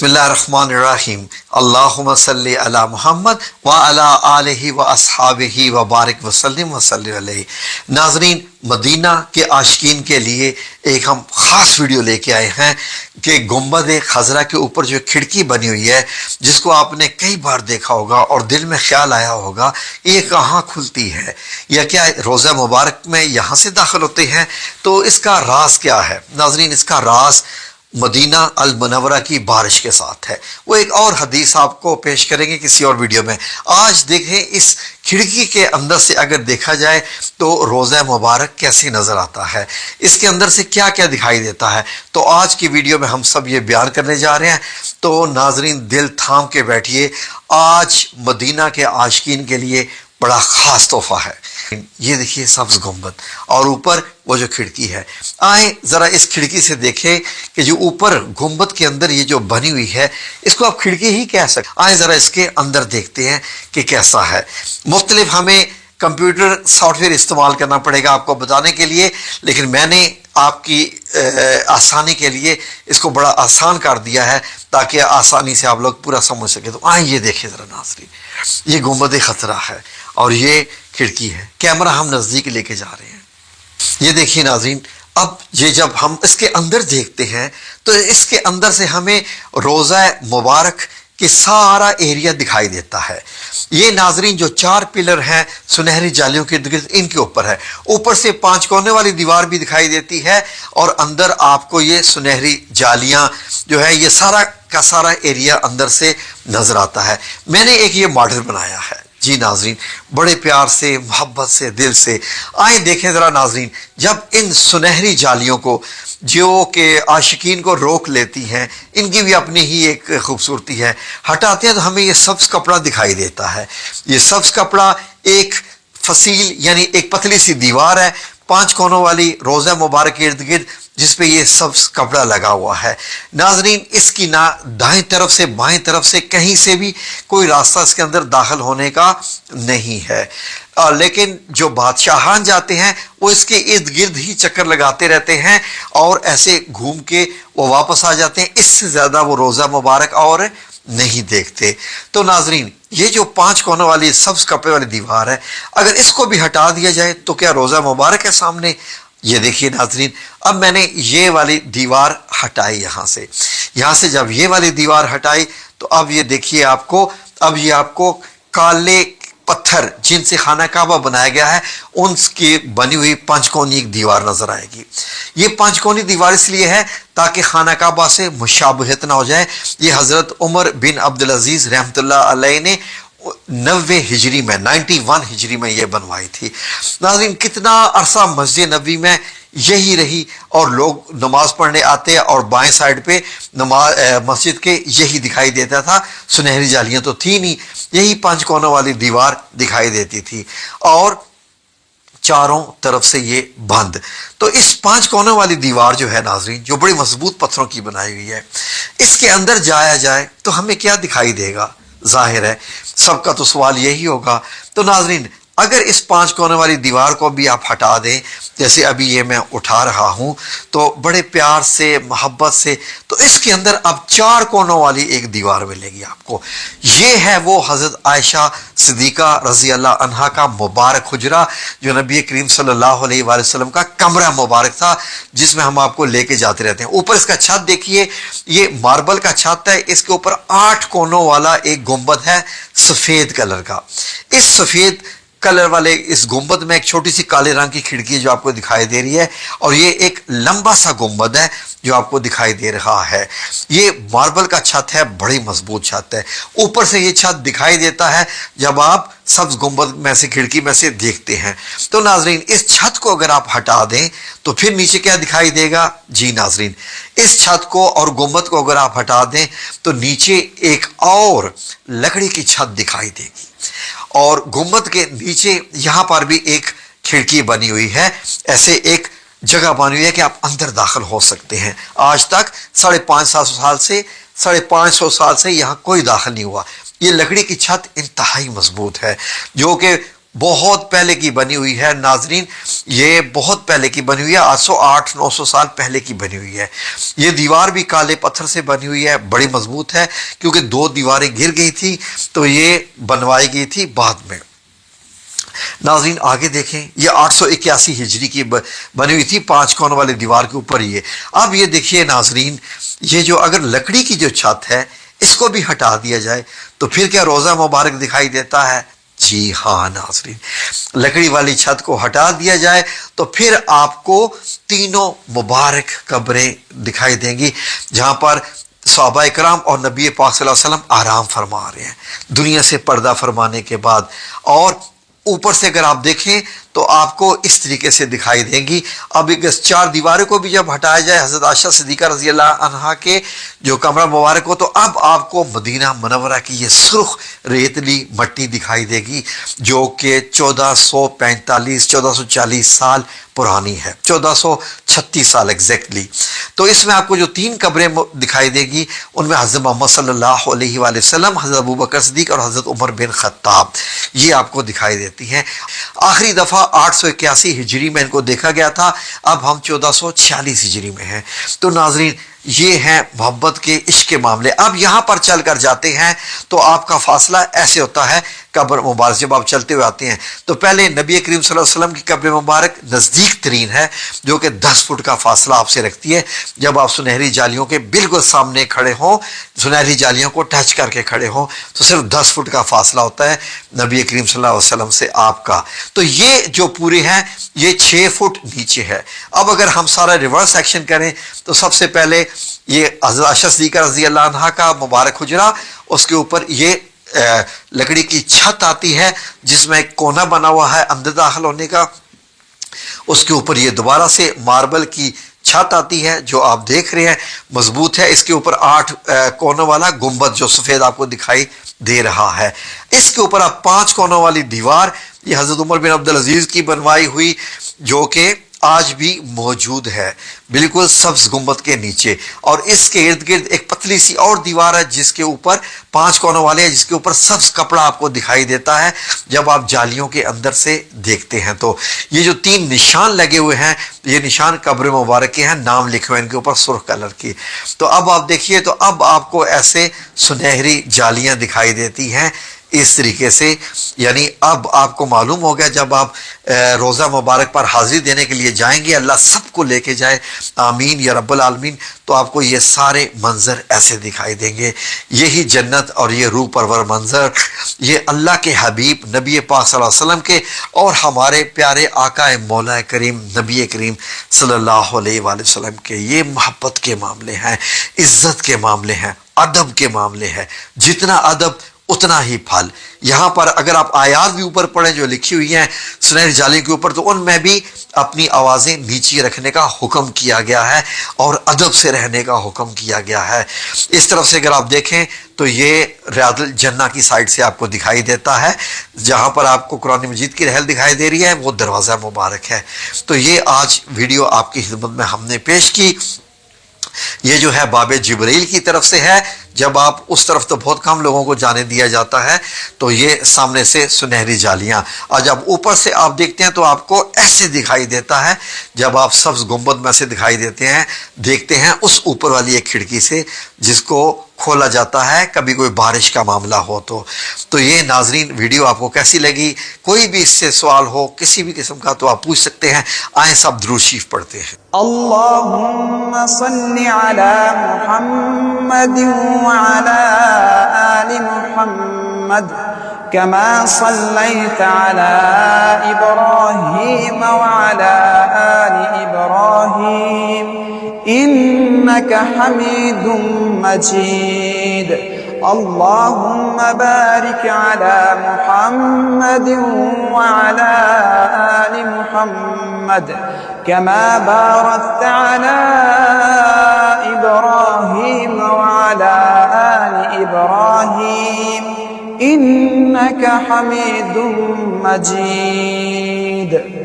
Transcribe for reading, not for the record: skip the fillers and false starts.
बिस्मिल्लाहिर्रहमानिर्रहीम अल्लाहुम्मा सल्ली अला मुहम्मद व अला आलिहि व अस्हाबिहि व बारिक वसल्लिम वसल्लिम अलैहि। नाज़रीन, मदीना के आशिकीन के लिए एक हम ख़ास वीडियो लेके आए हैं कि गुंबद खज़रा के ऊपर जो खिड़की बनी हुई है, जिसको आपने कई बार देखा होगा और दिल में ख्याल आया होगा ये कहाँ खुलती है या क्या रोज़ा मुबारक में यहाँ से दाखिल होते हैं, तो इसका राज क्या है। नाज़रीन, इसका राज मदीना अल मुनव्वरा की बारिश के साथ है। वो एक और हदीस आपको पेश करेंगे किसी और वीडियो में। आज देखें इस खिड़की के अंदर से अगर देखा जाए तो रोज़ा मुबारक कैसे नज़र आता है, इसके अंदर से क्या क्या दिखाई देता है। तो आज की वीडियो में हम सब ये बयान करने जा रहे हैं। तो नाजरीन, दिल थाम के बैठिए, आज मदीना के आशिकीन के लिए बड़ा ख़ास तोहफा है। ये देखिए सब्ज़ गुंबद और ऊपर वो जो खिड़की है। आए ज़रा इस खिड़की से देखें कि जो ऊपर गुंबद के अंदर ये जो बनी हुई है, इसको आप खिड़की ही कह सकते। आए ज़रा इसके अंदर देखते हैं कि कैसा है। मुख्तलिफ हमें कंप्यूटर सॉफ्टवेयर इस्तेमाल करना पड़ेगा आपको बताने के लिए, लेकिन मैंने आपकी आसानी के लिए इसको बड़ा आसान कर दिया है ताकि आसानी से आप लोग पूरा समझ सके। तो आए ये देखें ज़रा नाज़रीन, ये गुंबद खतरा है और ये खिड़की है। कैमरा हम नज़दीक लेके जा रहे हैं। ये देखिए नाज़रीन, अब ये जब हम इसके अंदर देखते हैं तो इसके अंदर से हमें रोज़ा मुबारक कि सारा एरिया दिखाई देता है। ये नाजरीन जो चार पिलर हैं सुनहरी जालियों के इर्द-गिर्द, इनके ऊपर है। ऊपर से 5 कोने वाली दीवार भी दिखाई देती है और अंदर आपको ये सुनहरी जालियां जो है, ये सारा का सारा एरिया अंदर से नजर आता है। मैंने एक ये मॉडल बनाया है जी नाजरीन, बड़े प्यार से, मोहब्बत से, दिल से। आए देखें ज़रा नाजरीन, जब इन सुनहरी जालियों को जो कि आशिकीन को रोक लेती हैं, इनकी भी अपनी ही एक खूबसूरती है, हटाते हैं तो हमें ये सब्ज़ कपड़ा दिखाई देता है। ये सब्ज़ कपड़ा एक फसील यानी एक पतली सी दीवार है 5 कोनों वाली रोज़ा मुबारक के इर्द गिर्द, जिसपे ये सब्ज़ कपड़ा लगा हुआ है। नाजरीन, इसकी ना दाएं तरफ से बाएं तरफ से कहीं से भी कोई रास्ता इसके अंदर दाखिल होने का नहीं है। लेकिन जो बादशाहान जाते हैं वो इसके इर्द गिर्द ही चक्कर लगाते रहते हैं और ऐसे घूम के वो वापस आ जाते हैं। इससे ज़्यादा वो रोज़ा मुबारक और नहीं देखते। तो नाजरीन, ये जो 5 कोनों वाली सब्ज़ कपड़े वाली दीवार है, अगर इसको भी हटा दिया जाए तो क्या रोज़ा मुबारक है सामने। ये देखिए नाजरीन, अब मैंने ये वाली दीवार हटाई यहाँ से जब ये वाली दीवार हटाई तो अब ये देखिए अब ये आपको काले पत्थर जिनसे खाना काबा बनाया गया है उनकी बनी हुई 5 कोनी एक दीवार नजर आएगी। ये 5 कोनी दीवार इसलिए है ताकि खाना काबा से मुशाबहत ना हो जाए। ये हजरत उमर बिन अब्दुल अजीज रहमतुल्लाह अलैह ने 91 हिजरी में ये बनवाई थी। नाज़रीन, कितना अरसा मस्जिद नबी में यही रही और लोग नमाज पढ़ने आते और बाएं साइड पे मस्जिद के यही दिखाई देता था। सुनहरी जालियां तो थी नहीं, यही 5 कोनों वाली दीवार दिखाई देती थी और चारों तरफ से ये बंद। तो इस 5 कोनों वाली दीवार जो है नाजरीन, जो बड़ी मजबूत पत्थरों की बनाई हुई है, इसके अंदर जाया जाए तो हमें क्या दिखाई देगा। जाहिर है सबका तो सवाल यही होगा। तो नाजरीन, अगर इस 5 कोने वाली दीवार को भी आप हटा दें, जैसे अभी ये मैं उठा रहा हूं, तो बड़े प्यार से, मोहब्बत से, तो इसके अंदर अब 4 कोनों वाली एक दीवार मिलेगी आपको। ये है वो हजरत आयशा सिद्दीका रजी अल्लाह अन्हा का मुबारक हुजरा, जो नबी करीम सल्लल्लाहु अलैहि वसल्लम का कमरा मुबारक था, जिसमें हम आपको लेके जाते रहते हैं। ऊपर इसका छत देखिए, ये मार्बल का छत है। इसके ऊपर 8 कोनों वाला एक गुंबद है सफेद कलर का। इस सफेद कलर वाले इस गुंबद में एक छोटी सी काले रंग की खिड़की जो आपको दिखाई दे रही है और ये एक लंबा सा गुंबद है जो आपको दिखाई दे रहा है। ये मार्बल का छत है, बड़ी मजबूत छत है। ऊपर से ये छत दिखाई देता है जब आप सब्ज गुंबद में से खिड़की में से देखते हैं। तो नाजरीन, इस छत को अगर आप हटा दें तो फिर नीचे क्या दिखाई देगा जी नाजरीन, इस छत को और गुंबद को अगर आप हटा दें तो नीचे एक और लकड़ी की छत दिखाई देगी और गुंबद के नीचे यहां पर भी एक खिड़की बनी हुई है। ऐसे एक जगह बनी हुई है कि आप अंदर दाखिल हो सकते हैं। आज तक 550 साल से यहां कोई दाखिल नहीं हुआ। ये लकड़ी की छत इंतहाई मजबूत है जो कि بہت پہلے کی بنی ہوئی ہے ناظرین، یہ بہت پہلے کی بنی ہوئی ہے، 800-900 سال پہلے کی بنی ہوئی ہے۔ یہ دیوار بھی کالے پتھر سے بنی ہوئی ہے، بڑی مضبوط ہے، کیونکہ 2 دیواریں گر گئی تھی تو یہ بنوائی گئی تھی بعد میں۔ ناظرین آگے دیکھیں، یہ 881 ہجری کی بنی ہوئی تھی، 5 کونوں والے دیوار کے اوپر یہ۔ اب یہ دیکھیے ناظرین، یہ جو اگر لکڑی کی جو چھت ہے اس کو بھی ہٹا دیا جائے تو پھر کیا روزہ مبارک دکھائی دیتا ہے؟ جی ہاں ناظرین، لکڑی والی چھت کو ہٹا دیا جائے تو پھر آپ کو تینوں مبارک قبریں دکھائی دیں گی، جہاں پر صحابہ کرام اور نبی پاک صلی اللہ علیہ وسلم آرام فرما رہے ہیں دنیا سے پردہ فرمانے کے بعد۔ اور اوپر سے اگر آپ دیکھیں تو آپ کو اس طریقے سے دکھائی دیں گی۔ اب 4 دیواروں کو بھی جب ہٹایا جائے حضرت عائشہ صدیقہ رضی اللہ عنہا کے جو کمرہ مبارک ہو، تو اب آپ کو مدینہ منورہ کی یہ سرخ ریتلی مٹی دکھائی دے گی، جو کہ 1440 سال پرانی ہے، 1436 سال ایگزیکٹلی۔ تو اس میں آپ کو جو 3 قبریں دکھائی دے گی، ان میں حضرت محمد صلی اللہ علیہ وآلہ وسلم، حضرت ابوبکر صدیق اور حضرت عمر بن خطاب، یہ آپ کو دکھائی دیتی ہیں۔ آخری دفعہ 881 ہجری میں ان کو دیکھا گیا تھا، اب ہم 1446 ہجری میں ہیں۔ تو ناظرین یہ ہیں محبت کے عشق کے معاملے۔ اب یہاں پر چل کر جاتے ہیں تو آپ کا فاصلہ ایسے ہوتا ہے، قبر مبارک جب آپ چلتے ہوئے آتے ہیں تو پہلے نبی کریم صلی اللہ علیہ وسلم کی قبر مبارک نزدیک ترین ہے، جو کہ 10 فٹ کا فاصلہ آپ سے رکھتی ہے۔ جب آپ سنہری جالیوں کے بالکل سامنے کھڑے ہوں، سنہری جالیوں کو ٹچ کر کے کھڑے ہوں، تو صرف 10 فٹ کا فاصلہ ہوتا ہے نبی کریم صلی اللہ علیہ وسلم سے آپ کا۔ تو یہ جو پورے ہیں یہ 6 فٹ نیچے ہے۔ اب اگر ہم سارا ریورس ایکشن کریں تو سب سے پہلے یہ حضرت عائشہ صدیقہ رضی اللہ عنہا کا مبارک حجرہ، اس کے اوپر یہ لکڑی کی چھت آتی ہے جس میں ایک کونا بنا ہوا ہے اندر داخل ہونے کا، اس کے اوپر یہ دوبارہ سے ماربل کی چھت آتی ہے جو آپ دیکھ رہے ہیں مضبوط ہے، اس کے اوپر 8 کونوں والا گنبد جو سفید آپ کو دکھائی دے رہا ہے، اس کے اوپر آپ 5 کونوں والی دیوار، یہ حضرت عمر بن عبدالعزیز کی بنوائی ہوئی جو کہ آج بھی موجود ہے بالکل سبز گنبد کے نیچے، اور اس کے ارد گرد ایک پتلی سی اور دیوار ہے جس کے اوپر 5 کونوں والے ہیں، جس کے اوپر سبز کپڑا آپ کو دکھائی دیتا ہے جب آپ جالیوں کے اندر سے دیکھتے ہیں۔ تو یہ جو 3 نشان لگے ہوئے ہیں یہ نشان قبر مبارک کے ہیں، نام لکھے ہوئے ان کے اوپر سرخ کلر کی۔ تو اب آپ دیکھیے تو اب آپ کو ایسے سنہری جالیاں دکھائی دیتی ہیں اس طریقے سے، یعنی اب آپ کو معلوم ہو گیا جب آپ روزہ مبارک پر حاضری دینے کے لیے جائیں گے، اللہ سب کو لے کے جائے آمین یا رب العالمین، تو آپ کو یہ سارے منظر ایسے دکھائی دیں گے۔ یہی جنت اور یہ روح پرور منظر، یہ اللہ کے حبیب نبی پاک صلی اللہ علیہ وسلم کے اور ہمارے پیارے آقا مولا کریم نبی کریم صلی اللہ علیہ وآلہ وسلم کے، یہ محبت کے معاملے ہیں، عزت کے معاملے ہیں، ادب کے معاملے ہیں۔ جتنا ادب اتنا ہی پھل۔ یہاں پر اگر آپ آیات بھی اوپر پڑھیں جو لکھی ہوئی ہیں سنہری جالی کے اوپر، تو ان میں بھی اپنی آوازیں نیچی رکھنے کا حکم کیا گیا ہے اور ادب سے رہنے کا حکم کیا گیا ہے۔ اس طرف سے اگر آپ دیکھیں تو یہ ریاض الجنہ کی سائڈ سے آپ کو دکھائی دیتا ہے، جہاں پر آپ کو قرآن مجید کی رحل دکھائی دے رہی ہے وہ دروازہ مبارک ہے۔ تو یہ آج ویڈیو آپ کی خدمت میں ہم نے پیش کی۔ یہ جو ہے باب جبریل کی طرف سے ہے، جب آپ اس طرف تو بہت کم لوگوں کو جانے دیا جاتا ہے، تو یہ سامنے سے سنہری جالیاں، اور جب اوپر سے آپ دیکھتے ہیں تو آپ کو ایسے دکھائی دیتا ہے، جب آپ سبز گنبد میں سے دکھائی دیکھتے ہیں اس اوپر والی ایک کھڑکی سے جس کو کھولا جاتا ہے کبھی کوئی بارش کا معاملہ ہو تو یہ ناظرین ویڈیو آپ کو کیسی لگی؟ کوئی بھی اس سے سوال ہو کسی بھی قسم کا تو آپ پوچھ سکتے ہیں۔ آئیں سب درود شریف پڑھتے ہیں۔ اللهم صل على محمد وعلى آل محمد كما صليت على إبراهيم وعلى آل إبراهيم إنك حميد مجيد اللهم بارك على محمد وعلى آل محمد كما باركت على إبراهيم وعلى آل إبراهيم إنك حميد مجيد